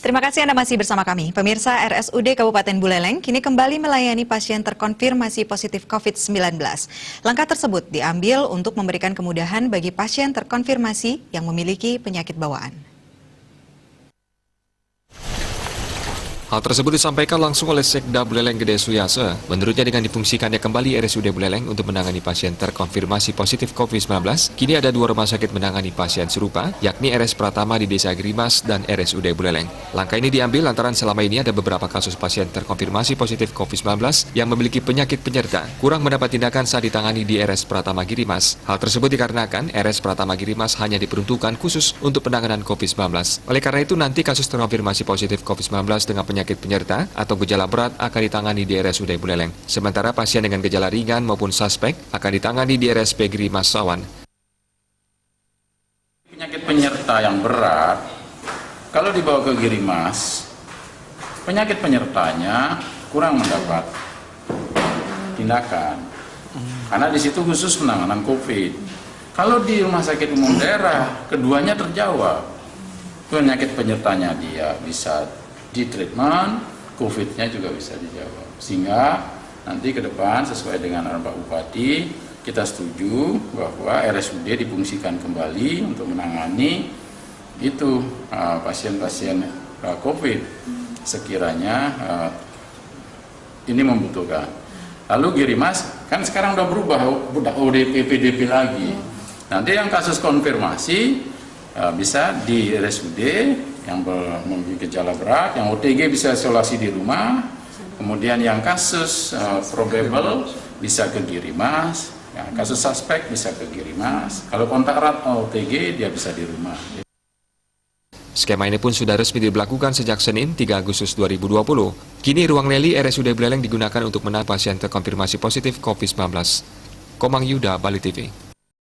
Terima kasih Anda masih bersama kami. Pemirsa, RSUD Kabupaten Buleleng kini kembali melayani pasien terkonfirmasi positif COVID-19. Langkah tersebut diambil untuk memberikan kemudahan bagi pasien terkonfirmasi yang memiliki penyakit bawaan. Hal tersebut disampaikan langsung oleh Sekda Buleleng Gede Suyase. Menurutnya dengan difungsikannya kembali RSUD Buleleng untuk menangani pasien terkonfirmasi positif COVID-19, kini ada 2 rumah sakit menangani pasien serupa, yakni RS Pratama di Desa Grimas dan RSUD Buleleng. Langkah ini diambil lantaran selama ini ada beberapa kasus pasien terkonfirmasi positif COVID-19 yang memiliki penyakit penyerta, kurang mendapat tindakan saat ditangani di RS Pratama Girimas. Hal tersebut dikarenakan RS Pratama Girimas hanya diperuntukkan khusus untuk penanganan COVID-19. Oleh karena itu nanti kasus terkonfirmasi positif COVID-19 dengan penyakit penyerta atau gejala berat akan ditangani di RSUD Buleleng. Sementara pasien dengan gejala ringan maupun suspek akan ditangani di RSP Grimas Sawan. Penyakit penyerta yang berat, kalau dibawa ke Girimas, penyakit penyertanya kurang mendapat tindakan. Karena di situ khusus penanganan COVID. Kalau di rumah sakit umum daerah, keduanya terjawab. Penyakit penyertanya dia bisa di treatment, COVID-nya juga bisa dijawab. Sehingga nanti ke depan sesuai dengan arahan Pak Bupati, kita setuju bahwa RSUD difungsikan kembali untuk menangani itu pasien-pasien COVID sekiranya ini membutuhkan. Lalu Girimas kan sekarang udah berubah, udah ODP PDP lagi. Nanti yang kasus konfirmasi bisa di RSUD yang memiliki gejala berat, yang OTG bisa isolasi di rumah, kemudian yang kasus probable bisa ke Girimas, ya, kasus suspek bisa ke Girimas, kalau kontak erat OTG dia bisa di rumah. Skema ini pun sudah resmi diberlakukan sejak Senin 3 Agustus 2020. Kini ruang Leli RSUD Buleleng digunakan untuk menangani pasien terkonfirmasi positif COVID-19. Komang Yuda, Bali TV.